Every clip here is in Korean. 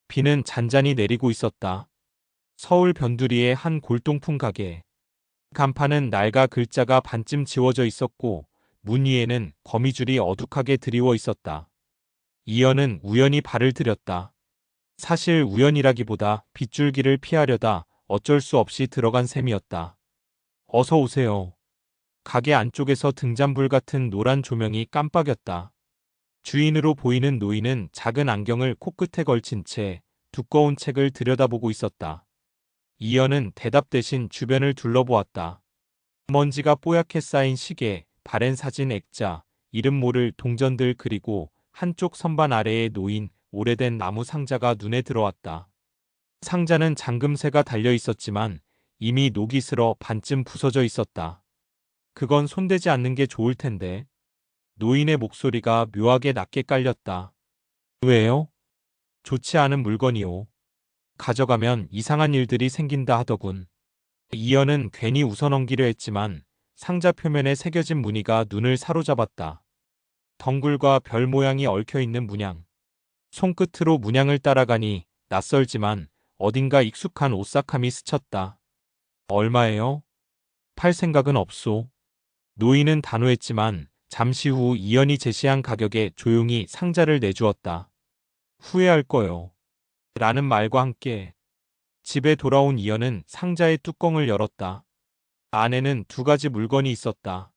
비는 잔잔히 내리고 있었다. 서울 변두리의 한 골동품 가게. 간판은 낡아 글자가 반쯤 지워져 있었고 문 위에는 거미줄이 어둑하게 드리워 있었다. 이연은 우연히 발을 들였다. 사실 우연이라기보다 빗줄기를 피하려다 어쩔 수 없이 들어간 셈이었다. 어서 오세요. 가게 안쪽에서 등잔불 같은 노란 조명이 깜빡였다. 주인으로 보이는 노인은 작은 안경을 코끝에 걸친 채 두꺼운 책을 들여다보고 있었다. 이연은 대답 대신 주변을 둘러보았다. 먼지가 뽀얗게 쌓인 시계, 바랜 사진 액자, 이름 모를 동전들 그리고 한쪽 선반 아래에 놓인 오래된 나무 상자가 눈에 들어왔다. 상자는 잠금새가 달려 있었지만 이미 녹이 슬어 반쯤 부서져 있었다. 그건 손대지 않는 게 좋을 텐데. 노인의 목소리가 묘하게 낮게 깔렸다. 왜요? 좋지 않은 물건이요. 가져가면 이상한 일들이 생긴다 하더군. 이연은 괜히 웃어넘기려 했지만 상자 표면에 새겨진 무늬가 눈을 사로잡았다. 덩굴과 별 모양이 얽혀있는 문양. 손끝으로 문양을 따라가니 낯설지만 어딘가 익숙한 오싹함이 스쳤다. 얼마예요? 팔 생각은 없소. 노인은 단호했지만 잠시 후 이연이 제시한 가격에 조용히 상자를 내주었다. 후회할 거요. 라는 말과 함께 집에 돌아온 이연은 상자의 뚜껑을 열었다. 안에는 두 가지 물건이 있었다.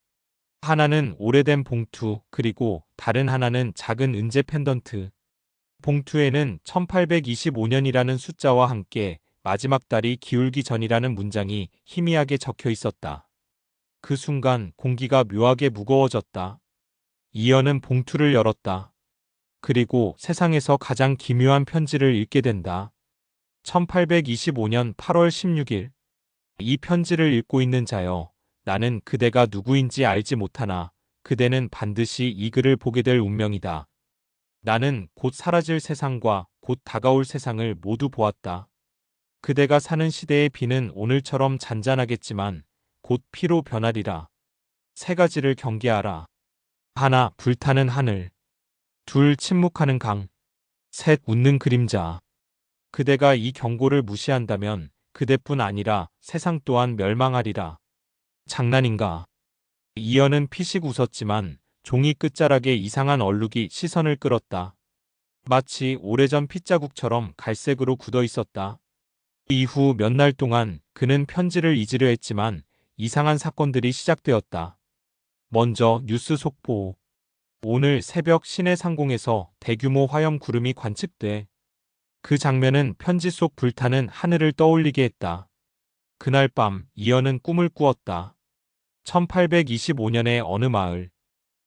하나는 오래된 봉투, 그리고 다른 하나는 작은 은재 펜던트. 봉투에는 1825년이라는 숫자와 함께 마지막 달이 기울기 전이라는 문장이 희미하게 적혀 있었다. 그 순간 공기가 묘하게 무거워졌다. 이연은 봉투를 열었다. 그리고 세상에서 가장 기묘한 편지를 읽게 된다. 1825년 8월 16일. 이 편지를 읽고 있는 자여, 나는 그대가 누구인지 알지 못하나 그대는 반드시 이 글을 보게 될 운명이다. 나는 곧 사라질 세상과 곧 다가올 세상을 모두 보았다. 그대가 사는 시대의 비는 오늘처럼 잔잔하겠지만 곧 피로 변하리라. 세 가지를 경계하라. 하나, 불타는 하늘. 둘, 침묵하는 강. 셋, 웃는 그림자. 그대가 이 경고를 무시한다면 그대뿐 아니라 세상 또한 멸망하리라. 장난인가? 이연은 피식 웃었지만 종이 끝자락에 이상한 얼룩이 시선을 끌었다. 마치 오래전 핏자국처럼 갈색으로 굳어 있었다. 이후 몇 날 동안 그는 편지를 잊으려 했지만 이상한 사건들이 시작되었다. 먼저 뉴스 속보. 오늘 새벽 시내 상공에서 대규모 화염 구름이 관측돼. 그 장면은 편지 속 불타는 하늘을 떠올리게 했다. 그날 밤 이연은 꿈을 꾸었다. 1825년의 어느 마을.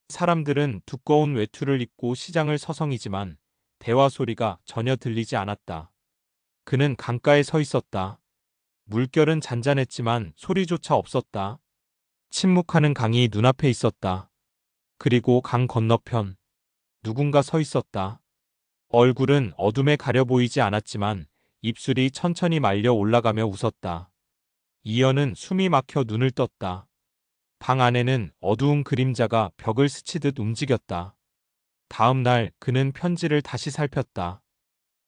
사람들은 두꺼운 외투를 입고 시장을 서성이지만 대화 소리가 전혀 들리지 않았다. 그는 강가에 서 있었다. 물결은 잔잔했지만 소리조차 없었다. 침묵하는 강이 눈앞에 있었다. 그리고 강 건너편 누군가 서 있었다. 얼굴은 어둠에 가려 보이지 않았지만 입술이 천천히 말려 올라가며 웃었다. 이연은 숨이 막혀 눈을 떴다. 방 안에는 어두운 그림자가 벽을 스치듯 움직였다. 다음 날 그는 편지를 다시 살폈다.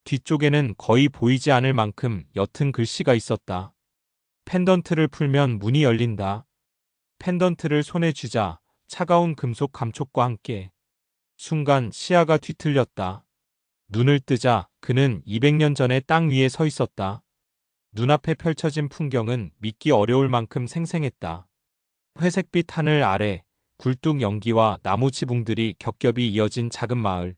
뒤쪽에는 거의 보이지 않을 만큼 옅은 글씨가 있었다. 펜던트를 풀면 문이 열린다. 펜던트를 손에 쥐자 차가운 금속 감촉과 함께 순간 시야가 뒤틀렸다. 눈을 뜨자 그는 200년 전의 땅 위에 서 있었다. 눈앞에 펼쳐진 풍경은 믿기 어려울 만큼 생생했다. 회색빛 하늘 아래 굴뚝 연기와 나무 지붕들이 겹겹이 이어진 작은 마을.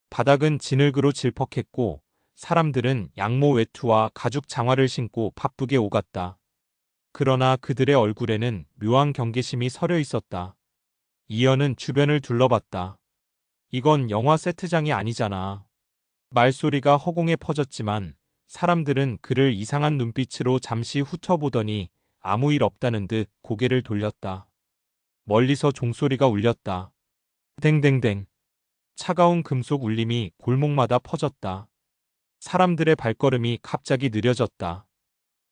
바닥은 진흙으로 질퍽했고 사람들은 양모 외투와 가죽 장화를 신고 바쁘게 오갔다. 그러나 그들의 얼굴에는 묘한 경계심이 서려 있었다. 이연은 주변을 둘러봤다. 이건 영화 세트장이 아니잖아. 말소리가 허공에 퍼졌지만 사람들은 그를 이상한 눈빛으로 잠시 훑어보더니 아무 일 없다는 듯 고개를 돌렸다. 멀리서 종소리가 울렸다. 댕댕댕. 차가운 금속 울림이 골목마다 퍼졌다. 사람들의 발걸음이 갑자기 느려졌다.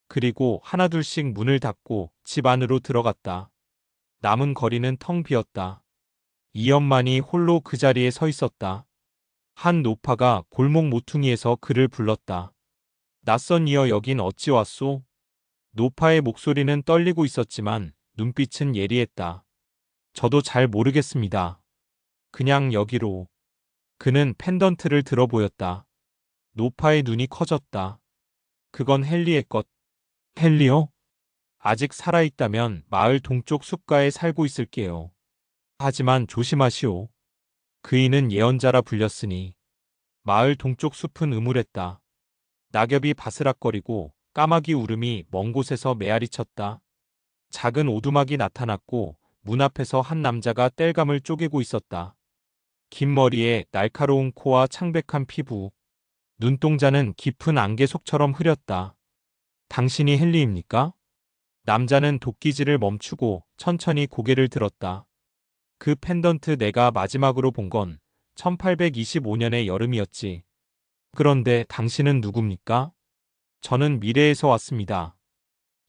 그리고 하나둘씩 문을 닫고 집 안으로 들어갔다. 남은 거리는 텅 비었다. 이연만이 홀로 그 자리에 서 있었다. 한 노파가 골목 모퉁이에서 그를 불렀다. 낯선 이여 여긴 어찌 왔소? 노파의 목소리는 떨리고 있었지만 눈빛은 예리했다. 저도 잘 모르겠습니다. 그냥 여기로. 그는 펜던트를 들어 보였다. 노파의 눈이 커졌다. 그건 헨리의 것. 헨리요? 아직 살아있다면 마을 동쪽 숲가에 살고 있을게요. 하지만 조심하시오. 그이는 예언자라 불렸으니. 마을 동쪽 숲은 음울했다. 낙엽이 바스락거리고 까마귀 울음이 먼 곳에서 메아리쳤다. 작은 오두막이 나타났고 문 앞에서 한 남자가 땔감을 쪼개고 있었다. 긴 머리에 날카로운 코와 창백한 피부. 눈동자는 깊은 안개 속처럼 흐렸다. 당신이 헨리입니까? 남자는 도끼질을 멈추고 천천히 고개를 들었다. 그 펜던트 내가 마지막으로 본 건 1825년의 여름이었지. 그런데 당신은 누굽니까? 저는 미래에서 왔습니다.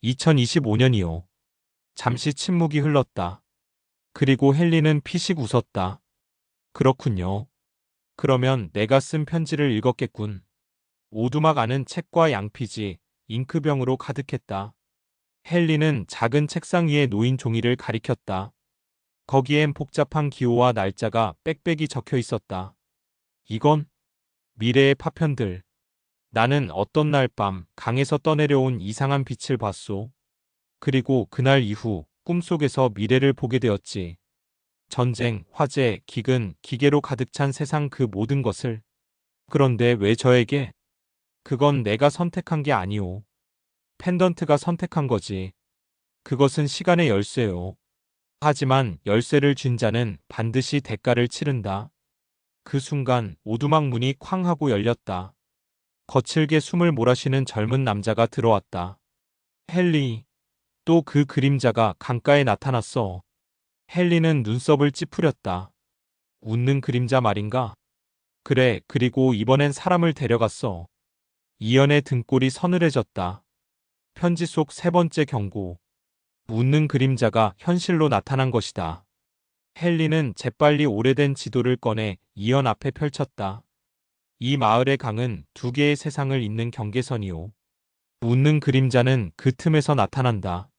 2025년이요. 잠시 침묵이 흘렀다. 그리고 헨리는 피식 웃었다. 그렇군요. 그러면 내가 쓴 편지를 읽었겠군. 오두막 안은 책과 양피지, 잉크병으로 가득했다. 헨리는 작은 책상 위에 놓인 종이를 가리켰다. 거기엔 복잡한 기호와 날짜가 빽빽이 적혀 있었다. 이건 미래의 파편들. 나는 어떤 날 밤 강에서 떠내려온 이상한 빛을 봤소. 그리고 그날 이후 꿈속에서 미래를 보게 되었지. 전쟁, 화재, 기근, 기계로 가득 찬 세상 그 모든 것을. 그런데 왜 저에게? 그건 내가 선택한 게 아니오. 펜던트가 선택한 거지. 그것은 시간의 열쇠요. 하지만 열쇠를 쥔 자는 반드시 대가를 치른다. 그 순간 오두막 문이 쾅 하고 열렸다. 거칠게 숨을 몰아쉬는 젊은 남자가 들어왔다. 헨리. 또 그 그림자가 강가에 나타났어. 헨리는 눈썹을 찌푸렸다. 웃는 그림자 말인가? 그래, 그리고 이번엔 사람을 데려갔어. 이연의 등골이 서늘해졌다. 편지 속 세 번째 경고. 웃는 그림자가 현실로 나타난 것이다. 헨리는 재빨리 오래된 지도를 꺼내 이연 앞에 펼쳤다. 이 마을의 강은 두 개의 세상을 잇는 경계선이오. 웃는 그림자는 그 틈에서 나타난다.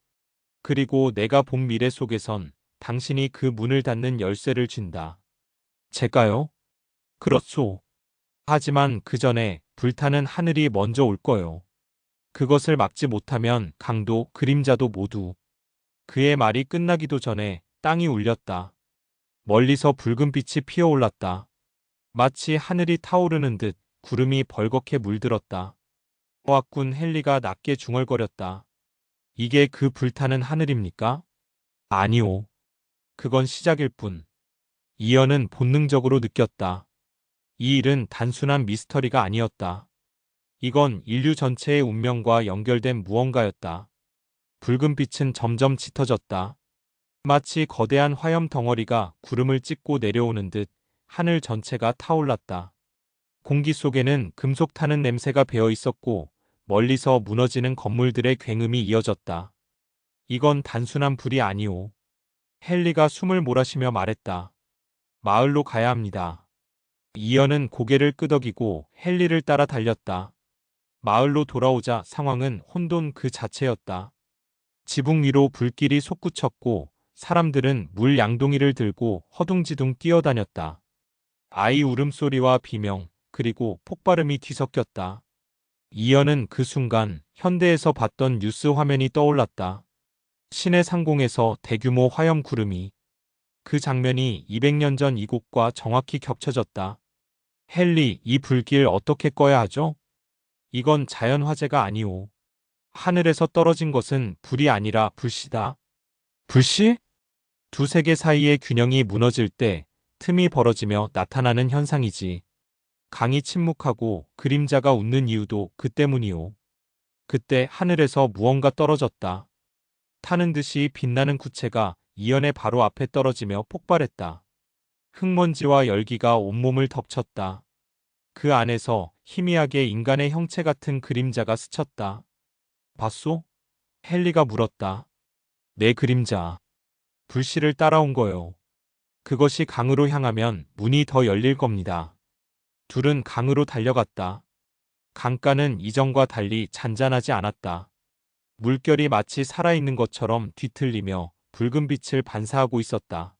그리고 내가 본 미래 속에선 당신이 그 문을 닫는 열쇠를 쥔다. 제가요? 그렇소. 하지만 그 전에 불타는 하늘이 먼저 올 거요. 그것을 막지 못하면 강도, 그림자도 모두. 그의 말이 끝나기도 전에 땅이 울렸다. 멀리서 붉은 빛이 피어올랐다. 마치 하늘이 타오르는 듯 구름이 벌겋게 물들었다. 호학군 헨리가 낮게 중얼거렸다. 이게 그 불타는 하늘입니까? 아니오. 그건 시작일 뿐. 이연은 본능적으로 느꼈다. 이 일은 단순한 미스터리가 아니었다. 이건 인류 전체의 운명과 연결된 무언가였다. 붉은 빛은 점점 짙어졌다. 마치 거대한 화염 덩어리가 구름을 찢고 내려오는 듯 하늘 전체가 타올랐다. 공기 속에는 금속 타는 냄새가 배어 있었고 멀리서 무너지는 건물들의 굉음이 이어졌다. 이건 단순한 불이 아니오. 헨리가 숨을 몰아쉬며 말했다. 마을로 가야 합니다. 이연은 고개를 끄덕이고 헨리를 따라 달렸다. 마을로 돌아오자 상황은 혼돈 그 자체였다. 지붕 위로 불길이 솟구쳤고 사람들은 물 양동이를 들고 허둥지둥 뛰어다녔다. 아이 울음소리와 비명, 그리고 폭발음이 뒤섞였다. 이연은 그 순간 현대에서 봤던 뉴스 화면이 떠올랐다. 시내 상공에서 대규모 화염 구름이. 그 장면이 200년 전 이곳과 정확히 겹쳐졌다. 헨리, 이 불길 어떻게 꺼야 하죠? 이건 자연화재가 아니오. 하늘에서 떨어진 것은 불이 아니라 불씨다. 불씨? 두 세계 사이의 균형이 무너질 때 틈이 벌어지며 나타나는 현상이지. 강이 침묵하고 그림자가 웃는 이유도 그 때문이오. 그때 하늘에서 무언가 떨어졌다. 타는 듯이 빛나는 구체가 이연의 바로 앞에 떨어지며 폭발했다. 흙먼지와 열기가 온몸을 덮쳤다. 그 안에서 희미하게 인간의 형체 같은 그림자가 스쳤다. 봤소? 헨리가 물었다. 내 그림자. 불씨를 따라온 거요. 그것이 강으로 향하면 문이 더 열릴 겁니다. 둘은 강으로 달려갔다. 강가는 이전과 달리 잔잔하지 않았다. 물결이 마치 살아있는 것처럼 뒤틀리며 붉은 빛을 반사하고 있었다.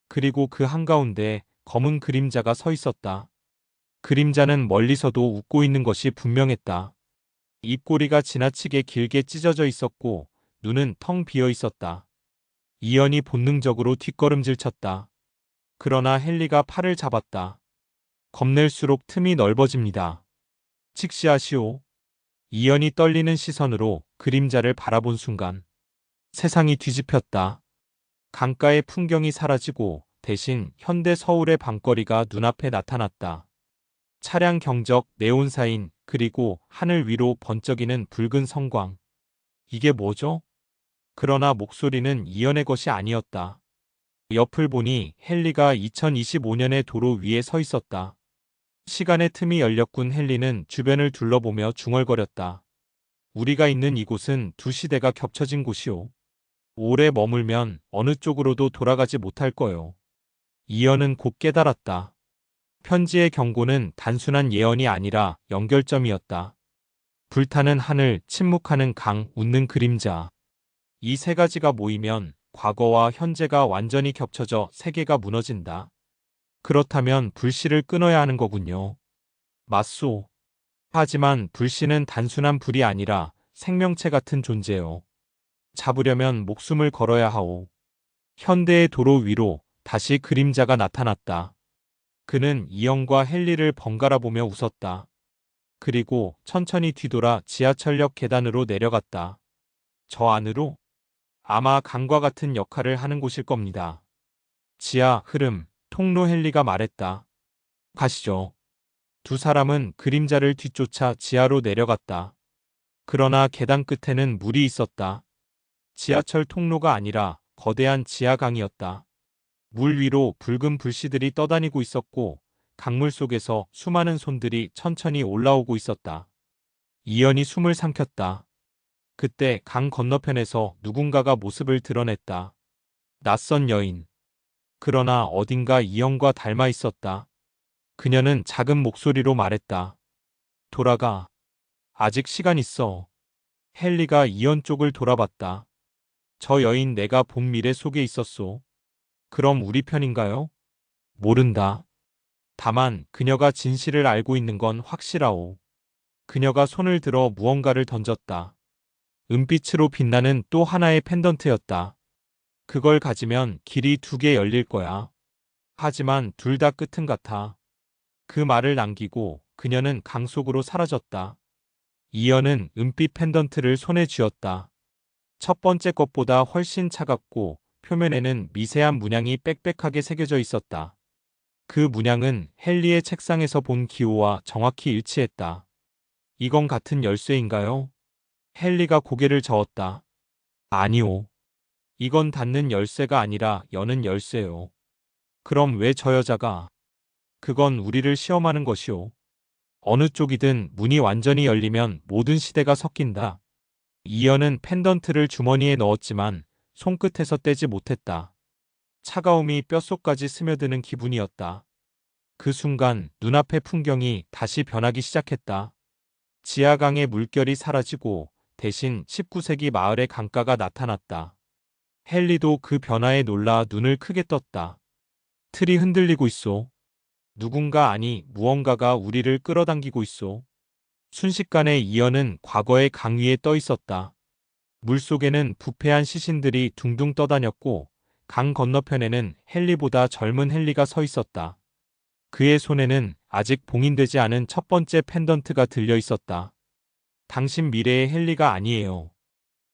그리고 그 한가운데 검은 그림자가 서 있었다. 그림자는 멀리서도 웃고 있는 것이 분명했다. 입꼬리가 지나치게 길게 찢어져 있었고 눈은 텅 비어 있었다. 이연이 본능적으로 뒷걸음질 쳤다. 그러나 헨리가 팔을 잡았다. 겁낼수록 틈이 넓어집니다. 직시하시오. 이연이 떨리는 시선으로 그림자를 바라본 순간 세상이 뒤집혔다. 강가의 풍경이 사라지고 대신 현대 서울의 밤거리가 눈앞에 나타났다. 차량 경적, 네온 사인, 그리고 하늘 위로 번쩍이는 붉은 성광. 이게 뭐죠? 그러나 목소리는 이연의 것이 아니었다. 옆을 보니 헨리가 2025년의 도로 위에 서 있었다. 시간의 틈이 열렸군. 헨리는 주변을 둘러보며 중얼거렸다. 우리가 있는 이곳은 두 시대가 겹쳐진 곳이오. 오래 머물면 어느 쪽으로도 돌아가지 못할 거요. 이연은 곧 깨달았다. 편지의 경고는 단순한 예언이 아니라 연결점이었다. 불타는 하늘, 침묵하는 강, 웃는 그림자. 이 세 가지가 모이면 과거와 현재가 완전히 겹쳐져 세계가 무너진다. 그렇다면 불씨를 끊어야 하는 거군요. 맞소. 하지만 불씨는 단순한 불이 아니라 생명체 같은 존재요. 잡으려면 목숨을 걸어야 하오. 현대의 도로 위로 다시 그림자가 나타났다. 그는 이영과 헨리를 번갈아 보며 웃었다. 그리고 천천히 뒤돌아 지하철역 계단으로 내려갔다. 저 안으로? 아마 강과 같은 역할을 하는 곳일 겁니다. 지하, 흐름, 통로. 헨리가 말했다. 가시죠. 두 사람은 그림자를 뒤쫓아 지하로 내려갔다. 그러나 계단 끝에는 물이 있었다. 지하철 통로가 아니라 거대한 지하강이었다. 물 위로 붉은 불씨들이 떠다니고 있었고 강물 속에서 수많은 손들이 천천히 올라오고 있었다. 이연이 숨을 삼켰다. 그때 강 건너편에서 누군가가 모습을 드러냈다. 낯선 여인. 그러나 어딘가 이연과 닮아 있었다. 그녀는 작은 목소리로 말했다. 돌아가. 아직 시간 있어. 헨리가 이연 쪽을 돌아봤다. 저 여인 내가 본 미래 속에 있었소. 그럼 우리 편인가요? 모른다. 다만 그녀가 진실을 알고 있는 건 확실하오. 그녀가 손을 들어 무언가를 던졌다. 은빛으로 빛나는 또 하나의 펜던트였다. 그걸 가지면 길이 두 개 열릴 거야. 하지만 둘 다 끝은 같아. 그 말을 남기고 그녀는 강 속으로 사라졌다. 이연은 은빛 펜던트를 손에 쥐었다. 첫 번째 것보다 훨씬 차갑고 표면에는 미세한 문양이 빽빽하게 새겨져 있었다. 그 문양은 헨리의 책상에서 본 기호와 정확히 일치했다. 이건 같은 열쇠인가요? 헨리가 고개를 저었다. 아니오. 이건 닫는 열쇠가 아니라 여는 열쇠요. 그럼 왜 저 여자가? 그건 우리를 시험하는 것이오. 어느 쪽이든 문이 완전히 열리면 모든 시대가 섞인다. 이연은 펜던트를 주머니에 넣었지만 손끝에서 떼지 못했다. 차가움이 뼛속까지 스며드는 기분이었다. 그 순간 눈앞의 풍경이 다시 변하기 시작했다. 지하강의 물결이 사라지고 대신 19세기 마을의 강가가 나타났다. 헨리도 그 변화에 놀라 눈을 크게 떴다. 틀이 흔들리고 있소. 누군가 아니 무언가가 우리를 끌어당기고 있소. 순식간에 이연은 과거의 강 위에 떠 있었다. 물속에는 부패한 시신들이 둥둥 떠다녔고 강 건너편에는 헨리보다 젊은 헨리가 서 있었다. 그의 손에는 아직 봉인되지 않은 첫 번째 펜던트가 들려 있었다. 당신 미래의 헨리가 아니에요.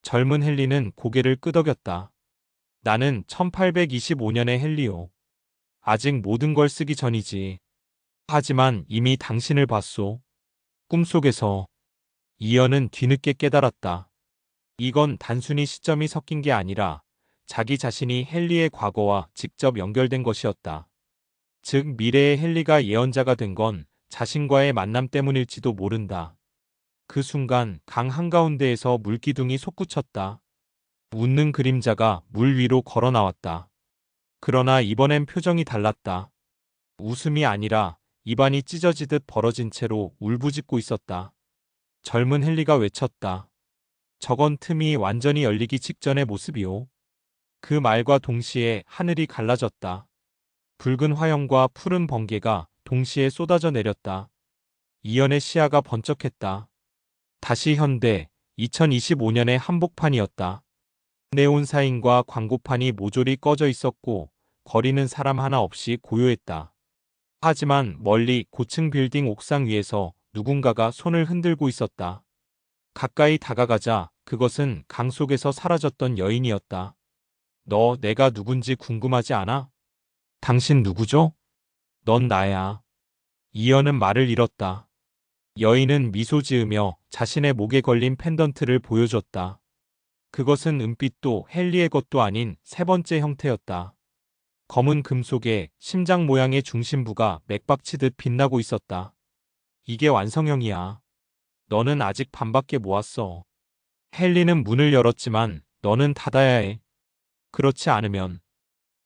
젊은 헨리는 고개를 끄덕였다. 나는 1825년의 헨리요. 아직 모든 걸 쓰기 전이지. 하지만 이미 당신을 봤소. 꿈속에서. 이연은 뒤늦게 깨달았다. 이건 단순히 시점이 섞인 게 아니라 자기 자신이 헨리의 과거와 직접 연결된 것이었다. 즉 미래의 헨리가 예언자가 된 건 자신과의 만남 때문일지도 모른다. 그 순간 강 한가운데에서 물기둥이 솟구쳤다. 웃는 그림자가 물 위로 걸어 나왔다. 그러나 이번엔 표정이 달랐다. 웃음이 아니라 입안이 찢어지듯 벌어진 채로 울부짖고 있었다. 젊은 헨리가 외쳤다. 저건 틈이 완전히 열리기 직전의 모습이오. 그 말과 동시에 하늘이 갈라졌다. 붉은 화염과 푸른 번개가 동시에 쏟아져 내렸다. 이연의 시야가 번쩍했다. 다시 현대 2025년의 한복판이었다. 네온사인과 광고판이 모조리 꺼져 있었고 거리는 사람 하나 없이 고요했다. 하지만 멀리 고층 빌딩 옥상 위에서 누군가가 손을 흔들고 있었다. 가까이 다가가자 그것은 강 속에서 사라졌던 여인이었다. 너 내가 누군지 궁금하지 않아? 당신 누구죠? 넌 나야. 이연은 말을 잃었다. 여인은 미소 지으며 자신의 목에 걸린 펜던트를 보여줬다. 그것은 은빛도 헨리의 것도 아닌 세 번째 형태였다. 검은 금속에 심장 모양의 중심부가 맥박치듯 빛나고 있었다. 이게 완성형이야. 너는 아직 반밖에 모았어. 헨리는 문을 열었지만 너는 닫아야 해. 그렇지 않으면.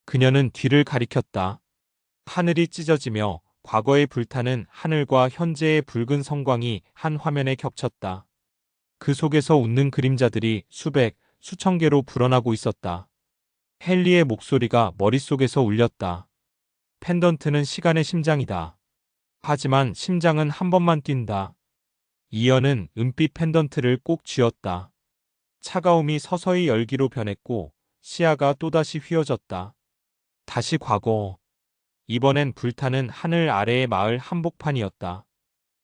그녀는 뒤를 가리켰다. 하늘이 찢어지며 과거에 불타는 하늘과 현재의 붉은 성광이 한 화면에 겹쳤다. 그 속에서 웃는 그림자들이 수백, 수천 개로 불어나고 있었다. 헨리의 목소리가 머릿속에서 울렸다. 펜던트는 시간의 심장이다. 하지만 심장은 한 번만 뛴다. 이연은 은빛 펜던트를 꼭 쥐었다. 차가움이 서서히 열기로 변했고 시야가 또다시 휘어졌다. 다시 과거. 이번엔 불타는 하늘 아래의 마을 한복판이었다.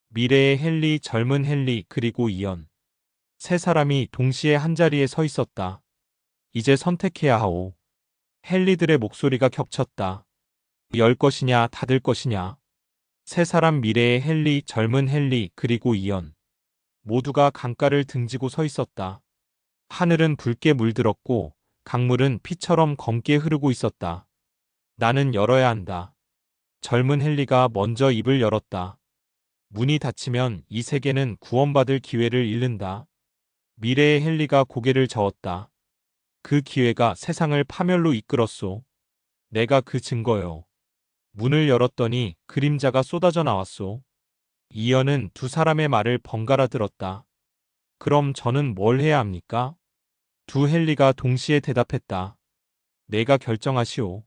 미래의 헨리, 젊은 헨리, 그리고 이연. 세 사람이 동시에 한자리에 서 있었다. 이제 선택해야 하오. 헨리들의 목소리가 겹쳤다. 열 것이냐 닫을 것이냐. 세 사람 미래의 헨리, 젊은 헨리, 그리고 이연. 모두가 강가를 등지고 서 있었다. 하늘은 붉게 물들었고 강물은 피처럼 검게 흐르고 있었다. 나는 열어야 한다. 젊은 헨리가 먼저 입을 열었다. 문이 닫히면 이 세계는 구원받을 기회를 잃는다. 미래의 헨리가 고개를 저었다. 그 기회가 세상을 파멸로 이끌었소. 내가 그 증거요. 문을 열었더니 그림자가 쏟아져 나왔소. 이연은 두 사람의 말을 번갈아 들었다. 그럼 저는 뭘 해야 합니까? 두 헨리가 동시에 대답했다. 내가 결정하시오.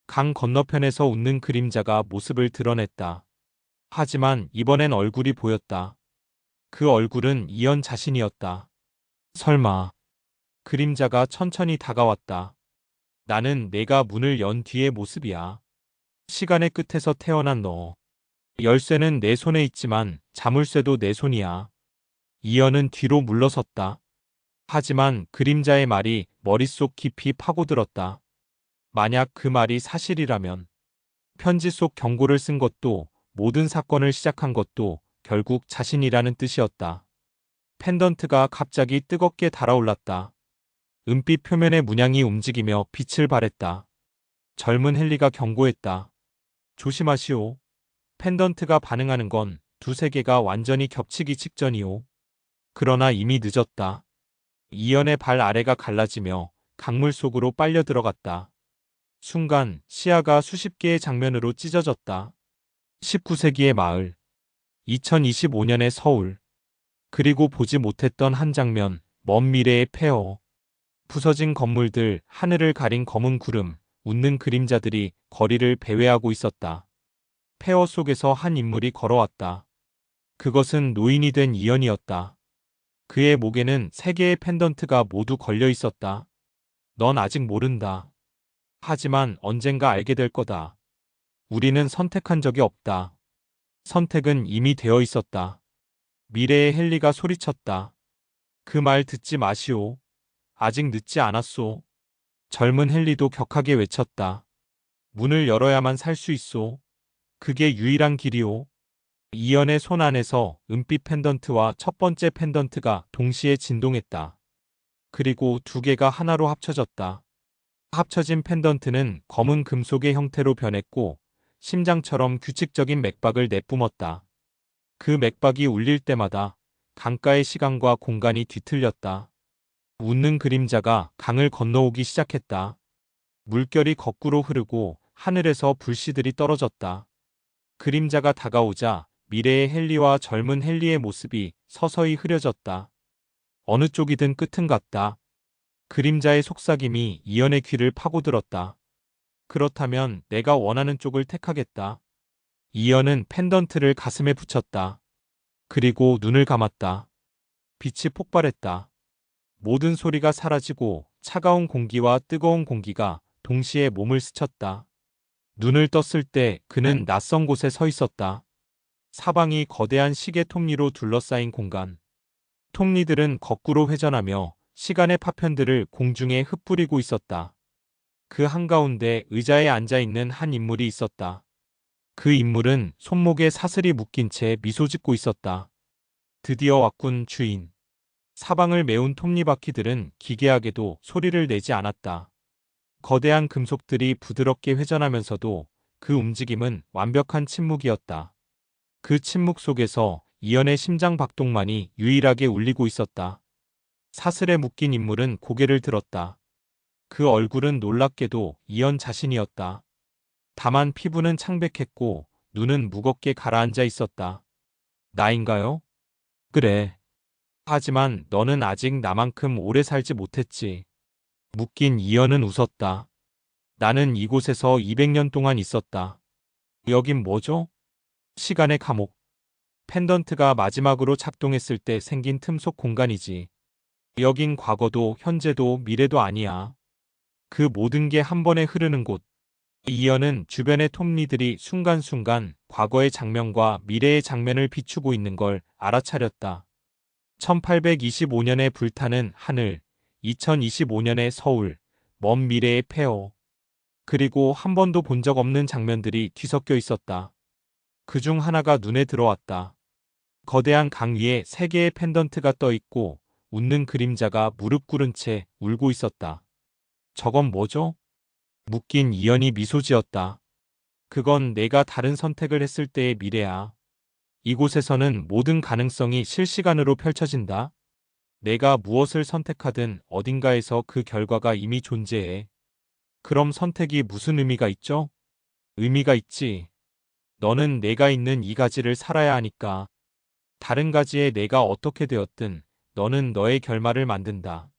강 건너편에서 웃는 그림자가 모습을 드러냈다. 하지만 이번엔 얼굴이 보였다. 그 얼굴은 이연 자신이었다. 설마. 그림자가 천천히 다가왔다. 나는 내가 문을 연 뒤의 모습이야. 시간의 끝에서 태어난 너. 열쇠는 내 손에 있지만 자물쇠도 내 손이야. 이연은 뒤로 물러섰다. 하지만 그림자의 말이 머릿속 깊이 파고들었다. 만약 그 말이 사실이라면 편지 속 경고를 쓴 것도 모든 사건을 시작한 것도 결국 자신이라는 뜻이었다. 펜던트가 갑자기 뜨겁게 달아올랐다. 은빛 표면의 문양이 움직이며 빛을 발했다. 젊은 헨리가 경고했다. 조심하시오. 펜던트가 반응하는 건 두세 개가 완전히 겹치기 직전이오. 그러나 이미 늦었다. 이연의 발 아래가 갈라지며 강물 속으로 빨려 들어갔다. 순간 시야가 수십 개의 장면으로 찢어졌다. 19세기의 마을, 2025년의 서울, 그리고 보지 못했던 한 장면, 먼 미래의 폐허. 부서진 건물들, 하늘을 가린 검은 구름, 웃는 그림자들이 거리를 배회하고 있었다. 폐허 속에서 한 인물이 걸어왔다. 그것은 노인이 된 이연이었다. 그의 목에는 세 개의 펜던트가 모두 걸려 있었다. 넌 아직 모른다. 하지만 언젠가 알게 될 거다. 우리는 선택한 적이 없다. 선택은 이미 되어 있었다. 미래의 헨리가 소리쳤다. 그 말 듣지 마시오. 아직 늦지 않았소. 젊은 헨리도 격하게 외쳤다. 문을 열어야만 살 수 있소. 그게 유일한 길이오. 이연의 손 안에서 은빛 펜던트와 첫 번째 펜던트가 동시에 진동했다. 그리고 두 개가 하나로 합쳐졌다. 합쳐진 펜던트는 검은 금속의 형태로 변했고 심장처럼 규칙적인 맥박을 내뿜었다. 그 맥박이 울릴 때마다 강가의 시간과 공간이 뒤틀렸다. 웃는 그림자가 강을 건너오기 시작했다. 물결이 거꾸로 흐르고 하늘에서 불씨들이 떨어졌다. 그림자가 다가오자 미래의 헨리와 젊은 헨리의 모습이 서서히 흐려졌다. 어느 쪽이든 끝은 같다. 그림자의 속삭임이 이연의 귀를 파고들었다. 그렇다면 내가 원하는 쪽을 택하겠다. 이연은 펜던트를 가슴에 붙였다. 그리고 눈을 감았다. 빛이 폭발했다. 모든 소리가 사라지고 차가운 공기와 뜨거운 공기가 동시에 몸을 스쳤다. 눈을 떴을 때 그는 낯선 곳에 서 있었다. 사방이 거대한 시계 톱니로 둘러싸인 공간. 톱니들은 거꾸로 회전하며 시간의 파편들을 공중에 흩뿌리고 있었다. 그 한가운데 의자에 앉아있는 한 인물이 있었다. 그 인물은 손목에 사슬이 묶인 채 미소 짓고 있었다. 드디어 왔군, 주인. 사방을 메운 톱니바퀴들은 기괴하게도 소리를 내지 않았다. 거대한 금속들이 부드럽게 회전하면서도 그 움직임은 완벽한 침묵이었다. 그 침묵 속에서 이연의 심장 박동만이 유일하게 울리고 있었다. 사슬에 묶인 인물은 고개를 들었다. 그 얼굴은 놀랍게도 이연 자신이었다. 다만 피부는 창백했고 눈은 무겁게 가라앉아 있었다. 나인가요? 그래. 하지만 너는 아직 나만큼 오래 살지 못했지. 묶인 이연은 웃었다. 나는 이곳에서 200년 동안 있었다. 여긴 뭐죠? 시간의 감옥. 펜던트가 마지막으로 작동했을 때 생긴 틈속 공간이지. 여긴 과거도 현재도 미래도 아니야. 그 모든 게 한 번에 흐르는 곳. 이연은 주변의 톱니들이 순간순간 과거의 장면과 미래의 장면을 비추고 있는 걸 알아차렸다. 1825년에 불타는 하늘, 2025년의 서울, 먼 미래의 폐허. 그리고 한 번도 본 적 없는 장면들이 뒤섞여 있었다. 그중 하나가 눈에 들어왔다. 거대한 강 위에 세 개의 펜던트가 떠 있고 웃는 그림자가 무릎 꿇은 채 울고 있었다. 저건 뭐죠? 묶인 이연이 미소 지었다. 그건 내가 다른 선택을 했을 때의 미래야. 이곳에서는 모든 가능성이 실시간으로 펼쳐진다. 내가 무엇을 선택하든 어딘가에서 그 결과가 이미 존재해. 그럼 선택이 무슨 의미가 있죠? 의미가 있지. 너는 내가 있는 이 가지를 살아야 하니까. 다른 가지에 내가 어떻게 되었든 너는 너의 결말을 만든다.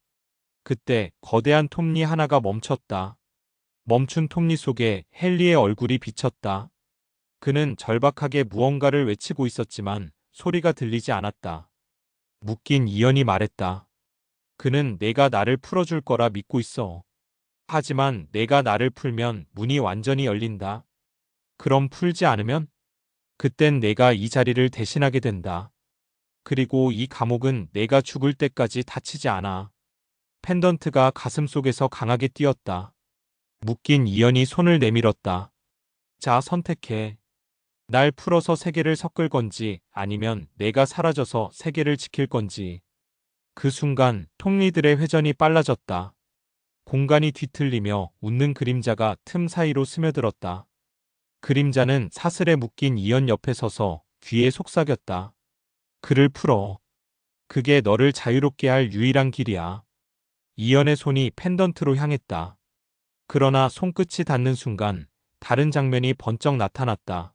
그때 거대한 톱니 하나가 멈췄다. 멈춘 톱니 속에 헨리의 얼굴이 비쳤다. 그는 절박하게 무언가를 외치고 있었지만 소리가 들리지 않았다. 묶인 이연이 말했다. 그는 내가 나를 풀어줄 거라 믿고 있어. 하지만 내가 나를 풀면 문이 완전히 열린다. 그럼 풀지 않으면? 그땐 내가 이 자리를 대신하게 된다. 그리고 이 감옥은 내가 죽을 때까지 닫히지 않아. 펜던트가 가슴속에서 강하게 뛰었다. 묶인 이연이 손을 내밀었다. 자, 선택해. 날 풀어서 세계를 섞을 건지 아니면 내가 사라져서 세계를 지킬 건지. 그 순간 톱니들의 회전이 빨라졌다. 공간이 뒤틀리며 웃는 그림자가 틈 사이로 스며들었다. 그림자는 사슬에 묶인 이연 옆에 서서 귀에 속삭였다. 그를 풀어. 그게 너를 자유롭게 할 유일한 길이야. 이연의 손이 펜던트로 향했다. 그러나 손끝이 닿는 순간 다른 장면이 번쩍 나타났다.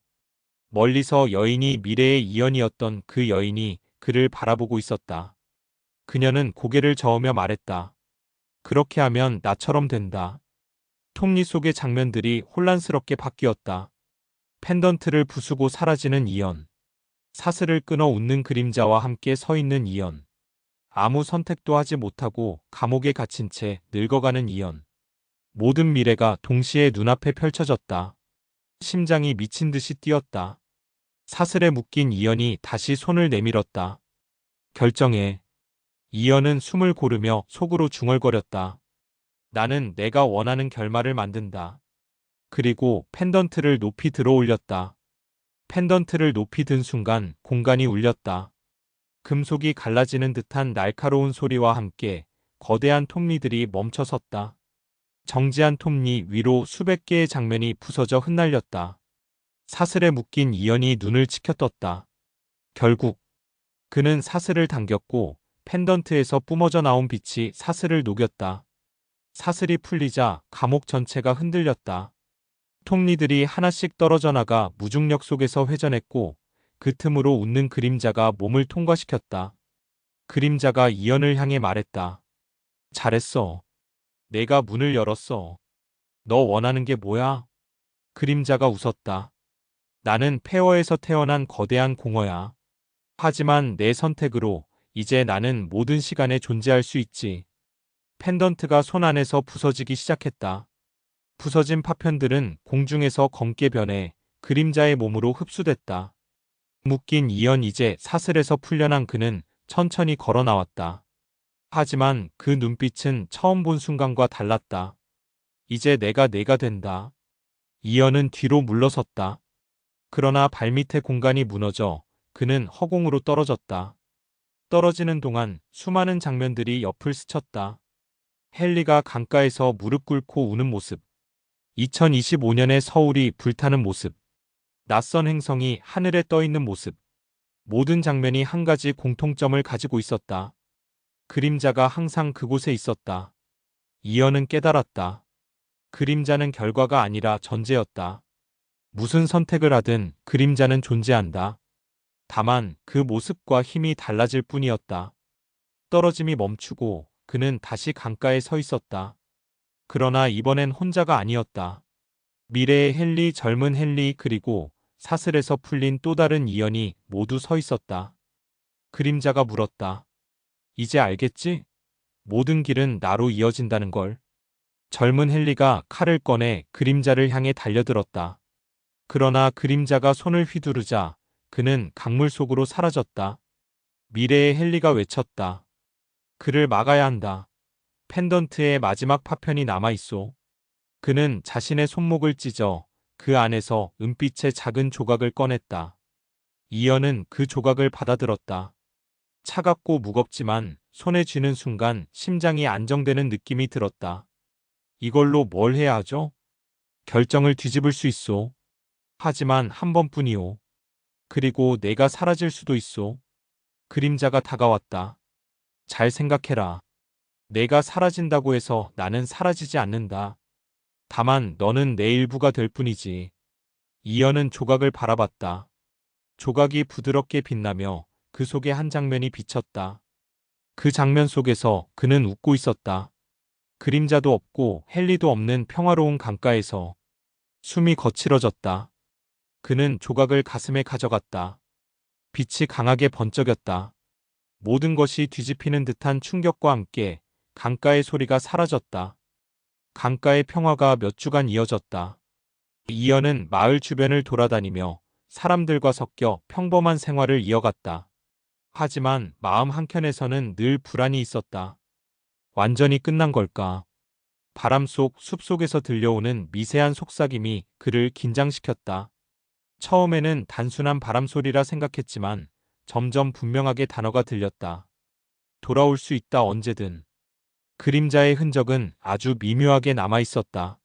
멀리서 여인이 미래의 이연이었던 그 여인이 그를 바라보고 있었다. 그녀는 고개를 저으며 말했다. 그렇게 하면 나처럼 된다. 톱니 속의 장면들이 혼란스럽게 바뀌었다. 펜던트를 부수고 사라지는 이연. 사슬을 끊어 웃는 그림자와 함께 서 있는 이연. 아무 선택도 하지 못하고 감옥에 갇힌 채 늙어가는 이연. 모든 미래가 동시에 눈앞에 펼쳐졌다. 심장이 미친 듯이 뛰었다. 사슬에 묶인 이연이 다시 손을 내밀었다. 결정해. 이연은 숨을 고르며 속으로 중얼거렸다. 나는 내가 원하는 결말을 만든다. 그리고 펜던트를 높이 들어 올렸다. 펜던트를 높이 든 순간 공간이 울렸다. 금속이 갈라지는 듯한 날카로운 소리와 함께 거대한 톱니들이 멈춰섰다. 정지한 톱니 위로 수백 개의 장면이 부서져 흩날렸다. 사슬에 묶인 이연이 눈을 치켜떴다. 결국 그는 사슬을 당겼고 펜던트에서 뿜어져 나온 빛이 사슬을 녹였다. 사슬이 풀리자 감옥 전체가 흔들렸다. 톱니들이 하나씩 떨어져 나가 무중력 속에서 회전했고 그 틈으로 웃는 그림자가 몸을 통과시켰다. 그림자가 이연을 향해 말했다. 잘했어. 내가 문을 열었어. 너 원하는 게 뭐야? 그림자가 웃었다. 나는 폐허에서 태어난 거대한 공허야. 하지만 내 선택으로 이제 나는 모든 시간에 존재할 수 있지. 펜던트가 손 안에서 부서지기 시작했다. 부서진 파편들은 공중에서 검게 변해 그림자의 몸으로 흡수됐다. 묶인 이연 이제 사슬에서 풀려난 그는 천천히 걸어 나왔다. 하지만 그 눈빛은 처음 본 순간과 달랐다. 이제 내가 된다. 이연은 뒤로 물러섰다. 그러나 발밑의 공간이 무너져 그는 허공으로 떨어졌다. 떨어지는 동안 수많은 장면들이 옆을 스쳤다. 헨리가 강가에서 무릎 꿇고 우는 모습. 2025년의 서울이 불타는 모습. 낯선 행성이 하늘에 떠 있는 모습. 모든 장면이 한 가지 공통점을 가지고 있었다. 그림자가 항상 그곳에 있었다. 이연은 깨달았다. 그림자는 결과가 아니라 전제였다. 무슨 선택을 하든 그림자는 존재한다. 다만 그 모습과 힘이 달라질 뿐이었다. 떨어짐이 멈추고 그는 다시 강가에 서 있었다. 그러나 이번엔 혼자가 아니었다. 미래의 헨리, 젊은 헨리, 그리고 사슬에서 풀린 또 다른 이연이 모두 서 있었다. 그림자가 물었다. 이제 알겠지? 모든 길은 나로 이어진다는 걸. 젊은 헨리가 칼을 꺼내 그림자를 향해 달려들었다. 그러나 그림자가 손을 휘두르자 그는 강물 속으로 사라졌다. 미래의 헨리가 외쳤다. 그를 막아야 한다. 펜던트의 마지막 파편이 남아있소. 그는 자신의 손목을 찢어 그 안에서 은빛의 작은 조각을 꺼냈다. 이연은 그 조각을 받아들었다. 차갑고 무겁지만 손에 쥐는 순간 심장이 안정되는 느낌이 들었다. 이걸로 뭘 해야 하죠? 결정을 뒤집을 수 있소. 하지만 한 번뿐이오. 그리고 내가 사라질 수도 있소. 그림자가 다가왔다. 잘 생각해라. 내가 사라진다고 해서 나는 사라지지 않는다. 다만 너는 내 일부가 될 뿐이지. 이연은 조각을 바라봤다. 조각이 부드럽게 빛나며 그 속에 한 장면이 비쳤다. 그 장면 속에서 그는 웃고 있었다. 그림자도 없고 헨리도 없는 평화로운 강가에서 숨이 거칠어졌다. 그는 조각을 가슴에 가져갔다. 빛이 강하게 번쩍였다. 모든 것이 뒤집히는 듯한 충격과 함께 강가의 소리가 사라졌다. 강가의 평화가 몇 주간 이어졌다. 이연은 마을 주변을 돌아다니며 사람들과 섞여 평범한 생활을 이어갔다. 하지만 마음 한켠에서는 늘 불안이 있었다. 완전히 끝난 걸까? 바람 속 숲속에서 들려오는 미세한 속삭임이 그를 긴장시켰다. 처음에는 단순한 바람 소리라 생각했지만 점점 분명하게 단어가 들렸다. 돌아올 수 있다 언제든. 그림자의 흔적은 아주 미묘하게 남아 있었다.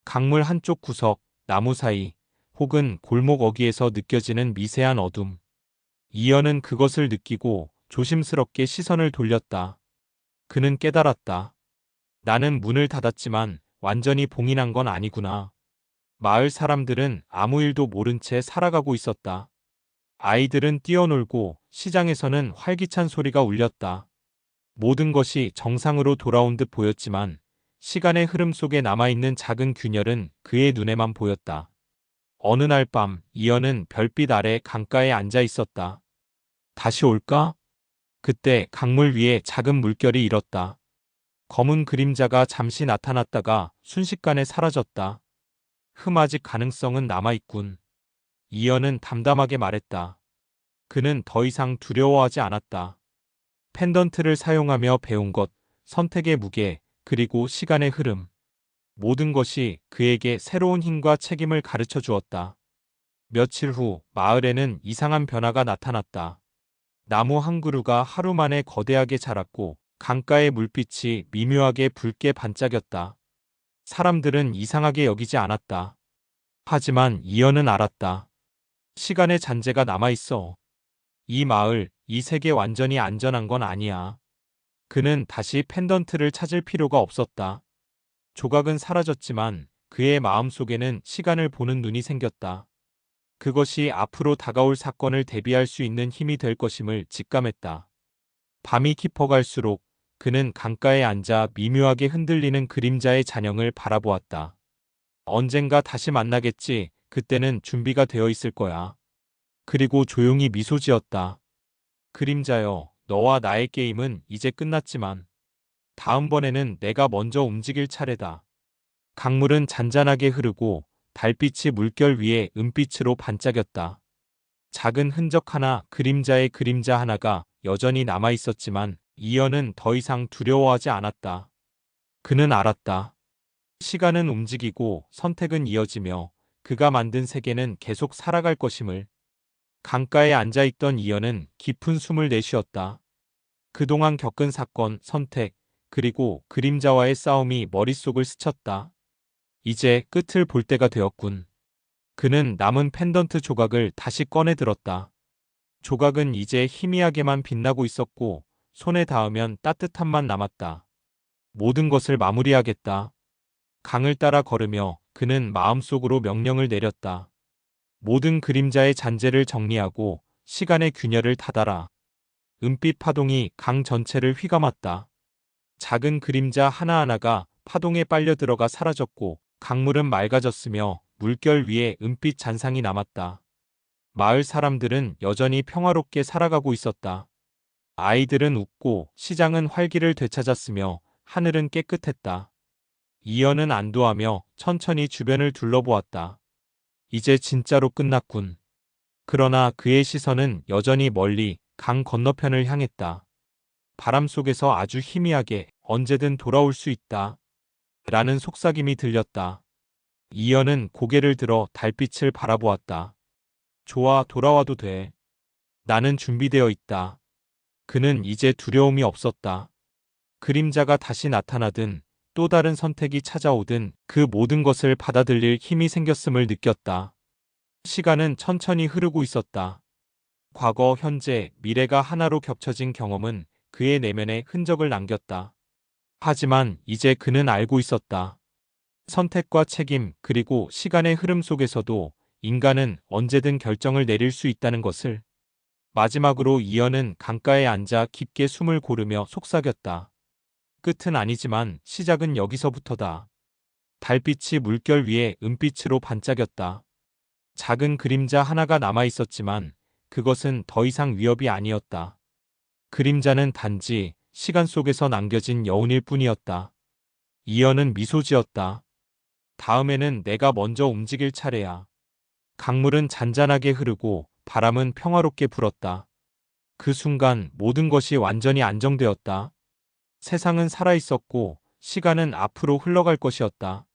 강물 한쪽 구석, 나무 사이, 혹은 골목 어귀에서 느껴지는 미세한 어둠. 이연은 그것을 느끼고 조심스럽게 시선을 돌렸다. 그는 깨달았다. 나는 문을 닫았지만 완전히 봉인한 건 아니구나. 마을 사람들은 아무 일도 모른 채 살아가고 있었다. 아이들은 뛰어놀고 시장에서는 활기찬 소리가 울렸다. 모든 것이 정상으로 돌아온 듯 보였지만 시간의 흐름 속에 남아있는 작은 균열은 그의 눈에만 보였다. 어느 날 밤 이연은 별빛 아래 강가에 앉아 있었다. 다시 올까? 그때 강물 위에 작은 물결이 일었다. 검은 그림자가 잠시 나타났다가 순식간에 사라졌다. 아직 가능성은 남아있군. 이연은 담담하게 말했다. 그는 더 이상 두려워하지 않았다. 펜던트를 사용하며 배운 것, 선택의 무게, 그리고 시간의 흐름. 모든 것이 그에게 새로운 힘과 책임을 가르쳐 주었다. 며칠 후 마을에는 이상한 변화가 나타났다. 나무 한 그루가 하루 만에 거대하게 자랐고 강가의 물빛이 미묘하게 붉게 반짝였다. 사람들은 이상하게 여기지 않았다. 하지만 이연은 알았다. 시간의 잔재가 남아있어. 이 마을, 이 세계 완전히 안전한 건 아니야. 그는 다시 펜던트를 찾을 필요가 없었다. 조각은 사라졌지만 그의 마음속에는 시간을 보는 눈이 생겼다. 그것이 앞으로 다가올 사건을 대비할 수 있는 힘이 될 것임을 직감했다. 밤이 깊어갈수록 그는 강가에 앉아 미묘하게 흔들리는 그림자의 잔영을 바라보았다. 언젠가 다시 만나겠지. 그때는 준비가 되어 있을 거야. 그리고 조용히 미소 지었다. 그림자여, 너와 나의 게임은 이제 끝났지만 다음번에는 내가 먼저 움직일 차례다. 강물은 잔잔하게 흐르고 달빛이 물결 위에 은빛으로 반짝였다. 작은 흔적 하나, 그림자의 그림자 하나가 여전히 남아 있었지만 이연은 더 이상 두려워하지 않았다. 그는 알았다. 시간은 움직이고 선택은 이어지며 그가 만든 세계는 계속 살아갈 것임을. 강가에 앉아있던 이연은 깊은 숨을 내쉬었다. 그동안 겪은 사건, 선택, 그리고 그림자와의 싸움이 머릿속을 스쳤다. 이제 끝을 볼 때가 되었군. 그는 남은 펜던트 조각을 다시 꺼내 들었다. 조각은 이제 희미하게만 빛나고 있었고 손에 닿으면 따뜻함만 남았다. 모든 것을 마무리하겠다. 강을 따라 걸으며 그는 마음속으로 명령을 내렸다. 모든 그림자의 잔재를 정리하고 시간의 균열을 닫아라. 은빛 파동이 강 전체를 휘감았다. 작은 그림자 하나하나가 파동에 빨려 들어가 사라졌고 강물은 맑아졌으며 물결 위에 은빛 잔상이 남았다. 마을 사람들은 여전히 평화롭게 살아가고 있었다. 아이들은 웃고 시장은 활기를 되찾았으며 하늘은 깨끗했다. 이연은 안도하며 천천히 주변을 둘러보았다. 이제 진짜로 끝났군. 그러나 그의 시선은 여전히 멀리 강 건너편을 향했다. 바람 속에서 아주 희미하게 언제든 돌아올 수 있다. 라는 속삭임이 들렸다. 이연은 고개를 들어 달빛을 바라보았다. 좋아, 돌아와도 돼. 나는 준비되어 있다. 그는 이제 두려움이 없었다. 그림자가 다시 나타나든 또 다른 선택이 찾아오든 그 모든 것을 받아들일 힘이 생겼음을 느꼈다. 시간은 천천히 흐르고 있었다. 과거, 현재, 미래가 하나로 겹쳐진 경험은 그의 내면에 흔적을 남겼다. 하지만 이제 그는 알고 있었다. 선택과 책임 그리고 시간의 흐름 속에서도 인간은 언제든 결정을 내릴 수 있다는 것을. 마지막으로 이연은 강가에 앉아 깊게 숨을 고르며 속삭였다. 끝은 아니지만 시작은 여기서부터다. 달빛이 물결 위에 은빛으로 반짝였다. 작은 그림자 하나가 남아 있었지만 그것은 더 이상 위협이 아니었다. 그림자는 단지 시간 속에서 남겨진 여운일 뿐이었다. 이연은 미소 지었다. 다음에는 내가 먼저 움직일 차례야. 강물은 잔잔하게 흐르고 바람은 평화롭게 불었다. 그 순간 모든 것이 완전히 안정되었다. 세상은 살아있었고 시간은 앞으로 흘러갈 것이었다.